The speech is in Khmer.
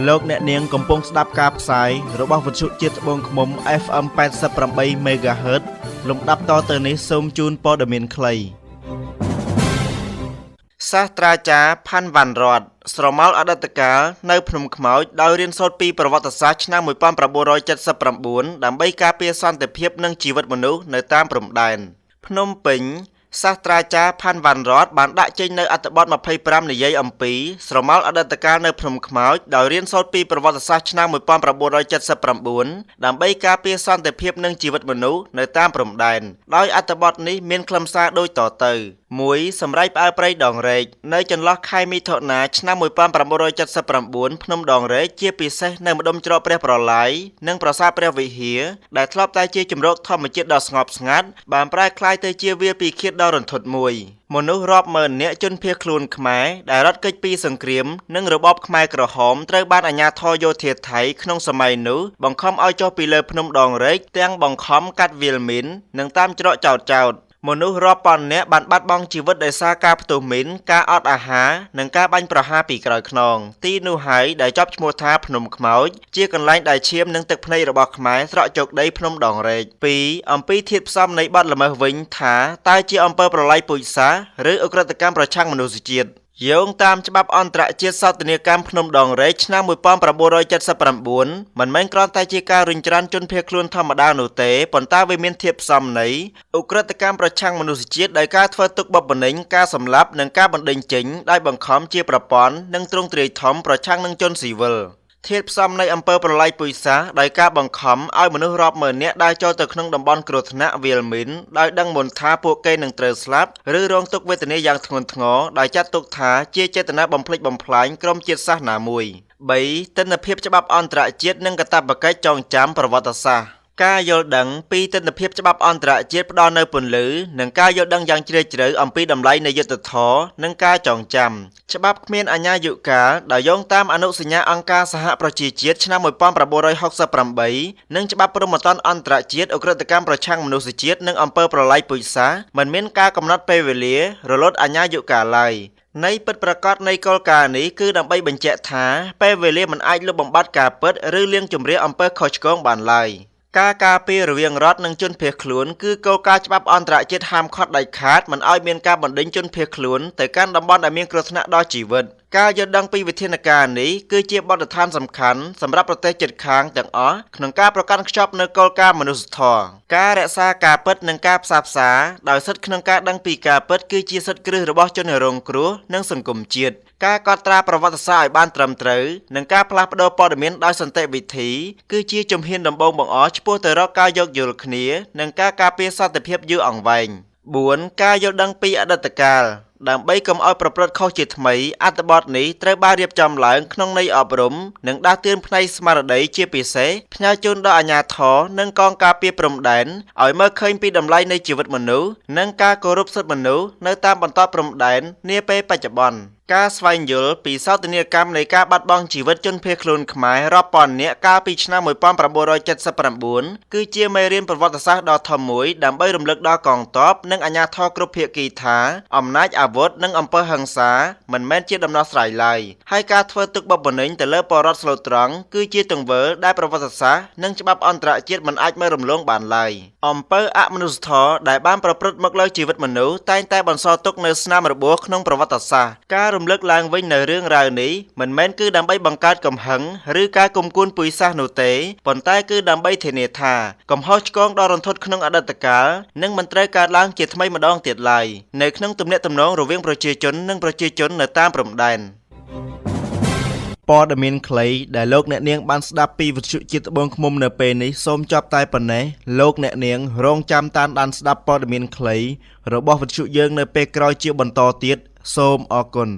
លោកអ្នកនាងកំពុងស្ដាប់ការផ្សាយរបស់វិទ្យុជាតិត្បូងឃ្មុំ FM 88 MHz លំដាប់តទៅនេះសូមជូនព័ត៌មានខ្លីសាស្ត្រាចារ្យផាន់វ៉ាន់រតស្រមោលអតីតកាលនៅភ្នំខ្មោចដោយរៀនសូត្រពីប្រវត្តិសាស្ត្រឆ្នាំ1979ដើម្បីការពារសន្តិភាពនិងជីវិតមនុស្សនៅតាមព្រំដែនភ្នំពេញសាស្ត្រាចារ្យផាន់វ៉ាន់រតបានដាក់ចេញនៅអត្ថបទ25និយាយអំពីស្រមោលអតីតកាលនៅភ្នំខ្មោចដោយរៀនសូត្រពីប្រវត្តិសាស្ត្រឆ្នាំ1979ដើម្បីការពារសន្តិភាពនិងជីវិតមនុស្សនៅតាមព្រំដែនដោយអត្ថបទនេះមានខ្លឹមសារដូចតទៅ1សម្រែកផ្អើលព្រៃដងរែកនៅចន្លោះខែមិថុនាឆ្នាំ1979ភ្នំដងរែកជាពិសេសនៅម្ដុំច្រកព្រះប្រឡាយនិងប្រាសាទព្រះវិហារដែលធ្លាប់តែជាជម្រកធម្មជាតិដ៏ស្ងប់ស្ងាត់បានប្រែក្លាយទៅជាវាលពិឃាតដ៏រន្ធត់មួយមនុស្សរាប់ម៉ឺននាក់ជនភៀសខ្លួនខ្មែរដែលរត់គេចពីសង្គ្រាមនិងរបបខ្មែរក្រហមត្រូវបានអាជ្ញាធរយោធាថៃក្នុងសម័យនោះបង្ខំឲ្យចុះពីលើភ្នំដងរែកទាំងបង្ខំកាត់វាលមីននិងតាមច្រកចោតមនុស្សរាប់ពាន់នាក់បានបាត់បង់ជីវិតដោយសារការផ្ទុះមីនការអត់អាហារនិងការបាញ់ប្រហារពីក្រោយខ្នងទីនោះហើយដែលជាប់ឈ្មោះថាភ្នំខ្មោចជាកន្លែងដែលឈាមនិងទឹកភ្នែករបស់ខ្មែរស្រក់ជោគដីភ្នំដងរែក2អំពីធាតុផ្សំនៃបទល្មើសវិញថាតើជាអំពើប្រល័យពូជសាសន៍ឬឧក្រិដ្ឋកម្មប្រឆាំងមនុស្សជាតិយោងតាមច្បាប់អន្តរជាតិសោតនីយកម្មភ្នំដងរែកឆ្នាំ1979មិនមែនគ្រាន់តែជាការរុញច្រានជនភៀសខ្លួនធម្មតានោះទេប៉ុន្តែវាមានធាតុផ្សំនៃឧក្រិដ្ឋកម្មប្រឆាំងមនុស្សជាតិដោយការធ្វើទុកបុកម្នេញការសម្លាប់និងការបណ្តេញចេញដោយបង្ខំជាប្រព័ន្ធនិងទ្រង់ទ្រាយធំប្រឆាំងនឹងជនស៊ីវិលធាតុផ្សំនៃអំពើប្រល័យពូជសាសន៍ដោយការបង្ខំឲ្យមនុស្សរាប់ម៉ឺននាក់ដើរចូលទៅក្នុងតំបន់គ្រោះថ្នាក់វាលមីនដោយដឹងមុនថាពួកគេនឹងត្រូវស្លាប់ឬរងទុក្ខវេទនាយ៉ាងធ្ងន់ធ្ងរដោយចាត់ទុកថាជាចេតនាបំផ្លិចបំផ្លាញក្រុមជាតិសាសន៍ណាមួយ3ទិដ្ឋភាពច្បាប់អន្តរជាតិនិងកាតព្វកិច្ចចងចាំប្រវត្តិសាស្ត្រការយល់ដឹងពីទិដ្ឋភាពច្បាប់អន្តរជាតិផ្ដល់នូវពន្លឺនិងការយល់ដឹងយ៉ាងជ្រាលជ្រៅអំពីតម្លៃនៃយុត្តិធម៌និងការចងចាំច្បាប់គ្មានអាជ្ញាយុកាលដោយយោងតាមអនុសញ្ញាអង្គការសហប្រជាជាតិឆ្នាំ1968និងច្បាប់ព្រហ្មទណ្ឌអន្តរជាតិឧក្រិដ្ឋកម្មប្រឆាំងមនុស្សជាតិនិងអំពើប្រល័យពូជសាសន៍មិនមានការកំណត់ពេលវេលារលត់អាជ្ញាយុកាលឡើយនៃពិតប្រាកដនៃគោលការណ៍នេះគឺដើម្បីបញ្ជាក់ថាពេលវេលាមិនអាចលុបបំបាត់ការពិតឬលាងជម្រះអំពើខុសឆ្គងបានឡើយការការពាររវាងរដ្ឋនិងជនភៀសខ្លួនគឺគោលការណ៍ច្បាប់អន្តរជាតិហាមឃាត់ដាច់ខាតមិនឲ្យមានការបណ្តេញជនភៀសខ្លួនទៅកាន់តំបន់ដែលមានគ្រោះថ្នាក់ដល់ជីវិតការយល់ដឹងពីវិធានការនេះគឺជាបទដ្ឋានសំខាន់សម្រាប់ប្រទេសជិតខាងទាំងអស់ក្នុងការប្រកាន់ខ្ជាប់នូវគោលការណ៍មនុស្សធម៌ការរក្សាការពិតនិងការផ្សះផ្សាដោយសិទ្ធិក្នុងការដឹងពីការពិតគឺជាសិទ្ធិគ្រឹះរបស់ជនរងគ្រោះនិងសង្គមជាតិការកត់ត្រាប្រវត្តិសាស្ត្រឲ្យបានត្រឹមត្រូវនិងការផ្លាស់ប្តូរព័ត៌មានដោយសន្តិវិធីគឺជាជំហានដំបូងបង្អស់ឆ្ពោះទៅរកការយោគយល់គ្នានិងការការពារសន្តិភាពយូរអង្វែង4ការយល់ដឹងពីអតីតកាលដើម្បីកុំឲ្យប្រព្រឹត្តខុសជាថ្មីអត្ថបទនេះត្រូវបានរៀបចំឡើងក្នុងន័យអប់រំនិងដាស់តឿនផ្នែកស្មារតីជាពិសេសផ្ញើជូនដល់អាជ្ញាធរនិងកងការពារព្រំដែនឲ្យមើលឃើញពីតម្លៃនៃជីវិតមនុស្សនិងការគោរពសិទ្ធិមនុស្សនៅតាមបន្ទាត់ព្រំដែននាពេលបច្ចុប្បន្នការស្វែងយល់ពីសោកនាដកម្មនៃការបាត់បង់ជីវិតជនភៀសខ្លួនខ្មែររាប់ពាន់នាក់កាលពីឆ្នាំ1979គឺជាមេរៀនប្រវត្តិសាស្ត្រដ៏ធំមួយដើម្បីរំលឹកដល់កងទ័ពនិងអាជ្ញាធរគ្រប់ភាគីថាអំណាចអាវុធនិងអំពើហិង្សាមិនមែនជាដំណោះស្រាយឡើយហើយការធ្វើទុកបុកម្នេញទៅលើពលរដ្ឋស្លូតត្រង់គឺជាទង្វើដែលប្រវត្តិសាស្ត្រនិងច្បាប់អន្តរជាតិមិនអាចមើលរំលងបានឡើយអំពើអមនុស្សធម៌ដែលបានប្រព្រឹត្តមកលើជីវិតមនុស្សតែងតែបន្សល់ទុកនូវស្នាមរបួសក្នុងប្រវត្តិសាស្ត្រការរំលឹកឡើងវិញនៅរឿងរ៉ាវនេះមិនមែនគឺដើម្បីបង្កើតកំហឹងឬការគុំគួនពូជសាសន៍នោះទេប៉ុន្តែគឺដើម្បីធានាថាកំហុសឆ្គងដ៏រន្ធត់ក្នុងអតីតកាលនឹងមិនត្រូវកើតឡើងជាថ្មីម្ដងទៀតឡើយនៅក្នុងទំនាក់ទំនងរវាងប្រជាជននិងប្រជាជននៅតាមព្រំដែនព័ត៌មានខ្លីដែលលោកអ្នកនាងបានស្ដាប់ពីវិទ្យុជាតិត្បូងឃ្មុំនៅពេលនេះសូមចប់តែប៉ុណ្ណេះលោកអ្នកនាងរងចាំតាមដានស្ដាប់ព័ត៌មានខ្លីរបស់វិទ្យុយើងនៅពេលក្រោយជាបន្តទៀតសូមអរគុណ